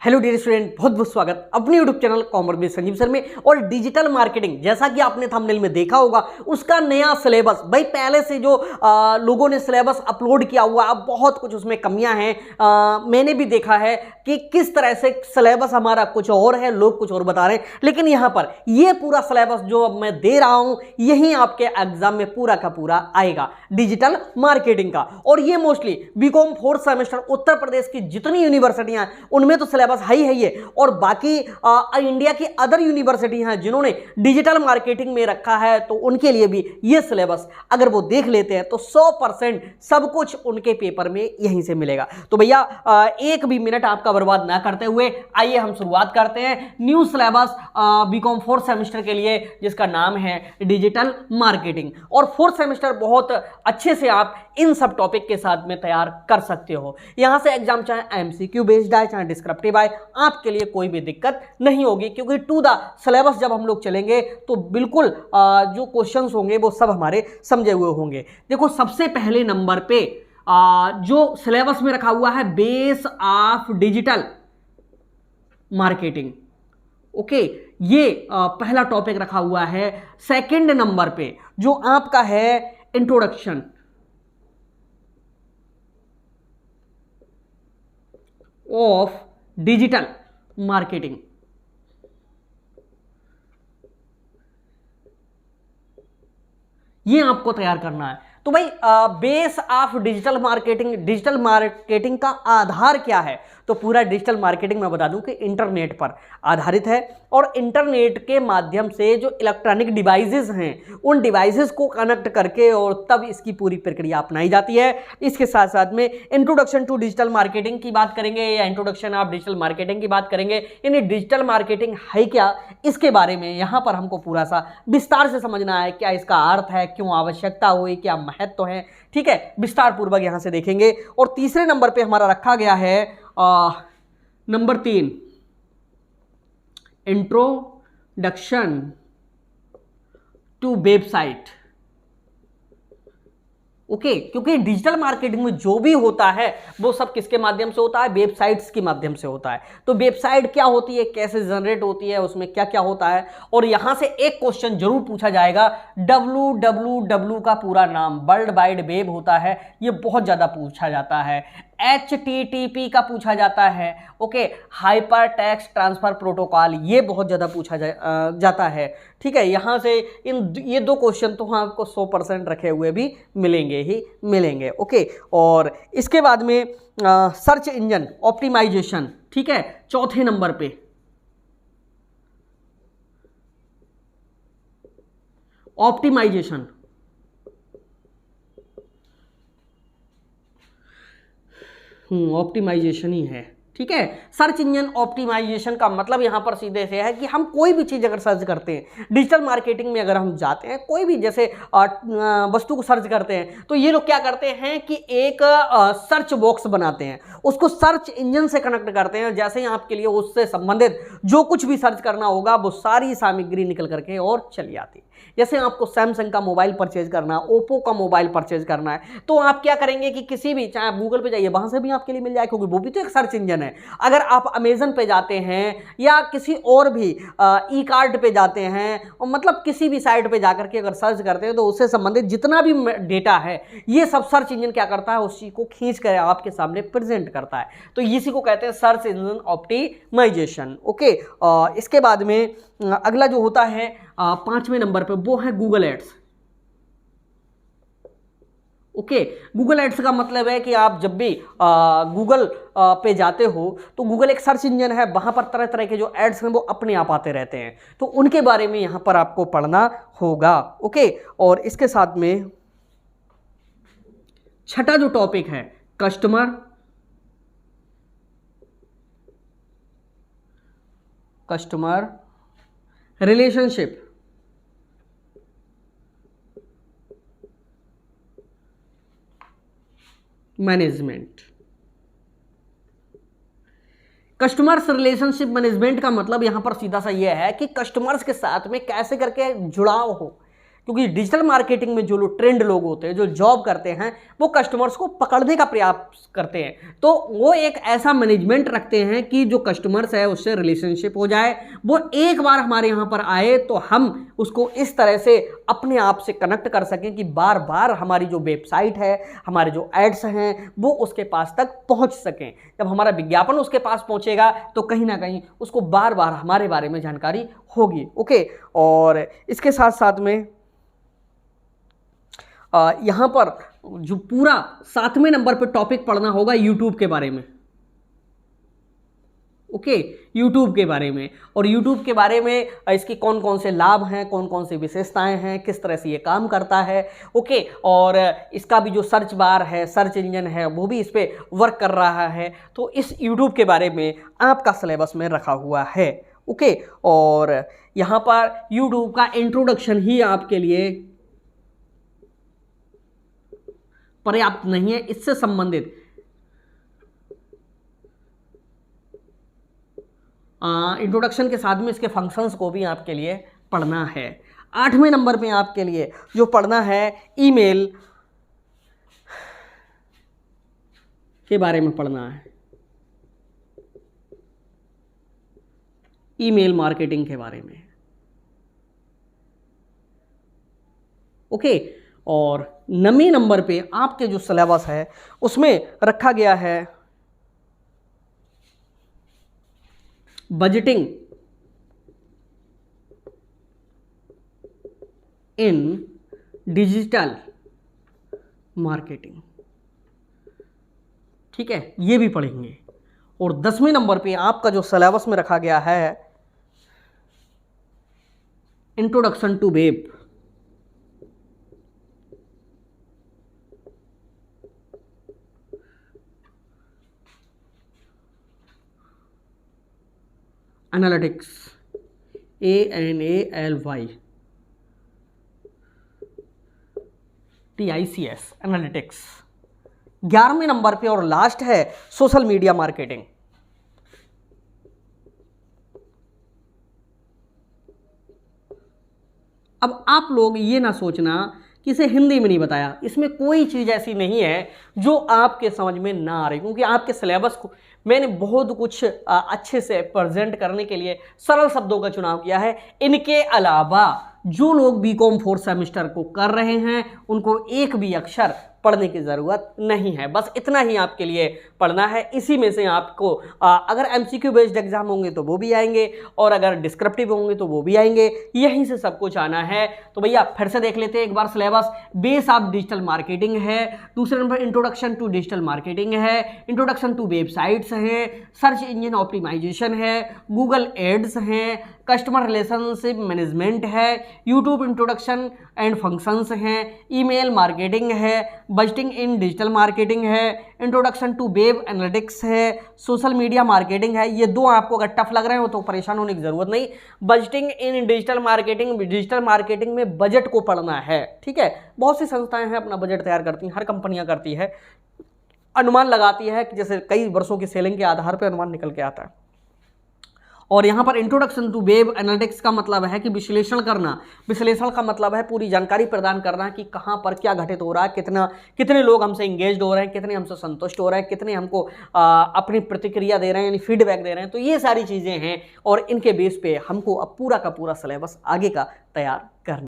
Hello dear student, बहुत बहुत स्वागत अपने YouTube channel commerce with Sanjeev sir में। और डिजिटल मार्केटिंग, जैसा कि आपने थंबनेल में देखा होगा, उसका नया सिलेबस भाई पहले से जो लोगों ने सिलेबस अपलोड किया हुआ, अब बहुत कुछ उसमें कमियां हैं। मैंने भी देखा है कि किस तरह से सिलेबस हमारा कुछ और है, लोग कुछ और बता रहे हैं, लेकिन यहाँ पर ये पूरा सिलेबस जो अब मैं दे रहा हूँ यही आपके एग्जाम में पूरा का पूरा आएगा, डिजिटल मार्केटिंग का। और ये mostly BCom 4th semester Uttar Pradesh की जितनी यूनिवर्सिटियां हैं उनमें तो सिलेबस हाई है ये, और बाकी इंडिया की अदर यूनिवर्सिटी हैं जिन्होंने डिजिटल मार्केटिंग में रखा है तो उनके लिए भी ये सिलेबस अगर वो देख लेते हैं तो 100% सब कुछ उनके पेपर में यहीं से मिलेगा। तो भैया एक भी मिनट आपका बर्बाद ना करते हुए आइए हम शुरुआत करते हैं new syllabus BCom 4th semester के लिए, जिसका नाम है डिजिटल मार्केटिंग। और 4th सेमेस्टर बहुत अच्छे से आप इन सब टॉपिक के साथ में तैयार कर सकते हो। यहां से एग्जाम चाहे एमसीक्यू बेस्ड आए चाहे डिस्क्रिप्टिव आए, आपके लिए कोई भी दिक्कत नहीं होगी, क्योंकि टू द सिलेबस जब हम लोग चलेंगे तो बिल्कुल जो क्वेश्चंस होंगे वो सब हमारे समझे हुए होंगे। देखो, सबसे पहले नंबर पे जो सिलेबस में रखा हुआ है base of digital marketing, okay, ये पहला टॉपिक रखा हुआ है। सेकंड नंबर पे जो आपका है इंट्रोडक्शन ऑफ डिजिटल मार्केटिंग, ये आपको तैयार करना है। तो भाई बेस ऑफ डिजिटल मार्केटिंग का आधार क्या है? तो पूरा डिजिटल मार्केटिंग मैं बता दूं कि इंटरनेट पर आधारित है, और इंटरनेट के माध्यम से जो इलेक्ट्रॉनिक डिवाइसेस हैं उन डिवाइसेस को कनेक्ट करके और तब इसकी पूरी प्रक्रिया अपनाई जाती है। इसके साथ साथ में इंट्रोडक्शन टू डिजिटल मार्केटिंग की बात करेंगे या इंट्रोडक्शन ऑफ डिजिटल मार्केटिंग की बात करेंगे, यानी डिजिटल मार्केटिंग है क्या, इसके बारे में यहाँ पर हमको पूरा सा विस्तार से समझना है। क्या इसका अर्थ है, क्यों आवश्यकता हुई, क्या महत्व है, ठीक है, विस्तार पूर्वक यहां से देखेंगे। और तीसरे नंबर पे हमारा रखा गया है number 3, introduction to website, okay, क्योंकि डिजिटल मार्केटिंग में जो भी होता है वो सब किसके माध्यम से होता है? वेबसाइट्स के माध्यम से होता है। तो वेबसाइट क्या होती है, कैसे जनरेट होती है, उसमें क्या क्या होता है। और यहां से एक क्वेश्चन जरूर पूछा जाएगा, www का पूरा नाम वर्ल्ड वाइड वेब होता है, ये बहुत ज्यादा पूछा जाता है। HTTP का पूछा जाता है, okay, hyper text transfer protocol, ये बहुत ज्यादा पूछा जाता है, ठीक है। यहां से ये दो क्वेश्चन तो हाँ आपको 100% रखे हुए भी मिलेंगे ही मिलेंगे, ओके। और इसके बाद में सर्च इंजन ऑप्टिमाइजेशन, ठीक है, चौथे नंबर पे ऑप्टिमाइजेशन, ऑप्टिमाइजेशन ही है, ठीक है। सर्च इंजन ऑप्टिमाइजेशन का मतलब यहां पर सीधे से है कि हम कोई भी चीज अगर सर्च करते हैं डिजिटल मार्केटिंग में, अगर हम जाते हैं कोई भी जैसे वस्तु को सर्च करते हैं, तो ये लोग क्या करते हैं कि एक सर्च बॉक्स बनाते हैं, उसको सर्च इंजन से कनेक्ट करते हैं। जैसे ही आपके लिए उससे संबंधित जो कुछ भी सर्च करना होगा वो सारी सामग्री निकल करके और चली आती है। जैसे आपको सैमसंग का मोबाइल परचेज करना है, ओप्पो का मोबाइल परचेज करना है, तो आप क्या करेंगे कि किसी भी, चाहे आप गूगल पे जाइए, वहां से भी आपके लिए मिल जाए, क्योंकि वो भी तो एक सर्च इंजन है। अगर आप अमेजन पे जाते हैं या किसी और भी ई कार्ट पे जाते हैं, और मतलब किसी भी साइट पे जाकर के अगर सर्च करते हैं तो उससे संबंधित जितना भी डेटा है ये सब सर्च इंजन क्या करता है, उसी को खींच कर आपके सामने प्रेजेंट करता है। तो इसी को कहते हैं सर्च इंजन ऑप्टिमाइजेशन, ओके। इसके बाद में अगला जो होता है 5वें नंबर पे वो है Google ads, okay. Google ads का मतलब है कि आप जब भी गूगल पे जाते हो तो गूगल एक सर्च इंजन है, वहां पर तरह तरह के जो एड्स हैं वो अपने आप आते रहते हैं, तो उनके बारे में यहां पर आपको पढ़ना होगा, ओके। और इसके साथ में छठा जो टॉपिक है customer relationship management. Customers relationship management का मतलब यहां पर सीधा सा यह है कि कस्टमर्स के साथ में कैसे करके जुड़ाव हो, क्योंकि डिजिटल मार्केटिंग में जो लोग ट्रेंड लोग होते हैं, जो जॉब करते हैं, वो कस्टमर्स को पकड़ने का प्रयास करते हैं। तो वो एक ऐसा मैनेजमेंट रखते हैं कि जो कस्टमर्स है उससे रिलेशनशिप हो जाए, वो एक बार हमारे यहाँ पर आए तो हम उसको इस तरह से अपने आप से कनेक्ट कर सकें कि बार बार हमारी जो वेबसाइट है, हमारे जो एड्स हैं, वो उसके पास तक पहुँच सकें। जब हमारा विज्ञापन उसके पास पहुँचेगा तो कहीं ना कहीं उसको बार बार हमारे बारे में जानकारी होगी। ओके, और इसके साथ साथ में यहाँ पर जो पूरा 7वें नंबर पे टॉपिक पढ़ना होगा यूट्यूब के बारे में। ओके, यूट्यूब के बारे में, और यूट्यूब के बारे में इसकी कौन कौन से लाभ हैं, कौन कौन सी विशेषताएं हैं, किस तरह से ये काम करता है। ओके, और इसका भी जो सर्च बार है, सर्च इंजन है, वो भी इस पर वर्क कर रहा है। तो इस यूट्यूब के बारे में आपका सिलेबस में रखा हुआ है। ओके, और यहाँ पर यूट्यूब का इंट्रोडक्शन ही आपके लिए पर्याप्त नहीं है, इससे संबंधित इंट्रोडक्शन के साथ में इसके फंक्शंस को भी आपके लिए पढ़ना है। 8वें नंबर पे आपके लिए जो पढ़ना है, ईमेल के बारे में पढ़ना है, ईमेल मार्केटिंग के बारे में। ओके, और 9वें नंबर पे आपके जो सिलेबस है उसमें रखा गया है बजटिंग इन डिजिटल मार्केटिंग। ठीक है, ये भी पढ़ेंगे। और 10वें नंबर पे आपका जो सिलेबस में रखा गया है introduction to web. Analytics, ANALY TICS, analytics. 11वें नंबर पे और लास्ट है सोशल मीडिया मार्केटिंग। अब आप लोग ये ना सोचना कि इसे हिंदी में नहीं बताया, इसमें कोई चीज़ ऐसी नहीं है जो आपके समझ में ना आ रही, क्योंकि आपके सिलेबस को मैंने बहुत कुछ अच्छे से प्रेजेंट करने के लिए सरल शब्दों का चुनाव किया है। इनके अलावा जो लोग बीकॉम 4th सेमेस्टर को कर रहे हैं उनको एक भी अक्षर पढ़ने की ज़रूरत नहीं है, बस इतना ही आपके लिए पढ़ना है। इसी में से आपको अगर MCQ बेस्ड एग्जाम होंगे तो वो भी आएंगे, और अगर डिस्क्रिप्टिव होंगे तो वो भी आएंगे, यहीं से सब कुछ आना है। तो भैया फिर से देख लेते हैं एक बार syllabus. Base of digital marketing है, दूसरे नंबर इंट्रोडक्शन टू डिजिटल मार्केटिंग है, इंट्रोडक्शन टू वेबसाइट्स हैं, सर्च इंजन ऑप्टिमाइजेशन है, गूगल एड्स हैं, कस्टमर रिलेशनशिप मैनेजमेंट है, यूट्यूब इंट्रोडक्शन एंड फंक्शंस हैं, ईमेल मार्केटिंग है, बजटिंग इन डिजिटल मार्केटिंग है, इंट्रोडक्शन टू वेब एनालिटिक्स है, सोशल मीडिया मार्केटिंग है। ये दो आपको अगर टफ लग रहे हो तो परेशान होने की जरूरत नहीं। बजटिंग इन डिजिटल मार्केटिंग में बजट को पढ़ना है। ठीक है, बहुत सी संस्थाएं हैं अपना बजट तैयार करती हैं, हर कंपनियां करती है, अनुमान लगाती है कि जैसे कई वर्षों की सेलिंग के आधार पर अनुमान निकल के आता है। और यहाँ पर इंट्रोडक्शन टू वेब एनालिटिक्स का मतलब है कि विश्लेषण करना। विश्लेषण का मतलब है पूरी जानकारी प्रदान करना कि कहाँ पर क्या घटित हो रहा है, कितने लोग हमसे इंगेज्ड हो रहे हैं, कितने हमसे संतुष्ट हो रहे हैं, कितने हमको अपनी प्रतिक्रिया दे रहे हैं, यानी फीडबैक दे रहे हैं। तो ये सारी चीज़ें हैं और इनके बेस पे हमको अब पूरा का पूरा सिलेबस आगे का तैयार करना।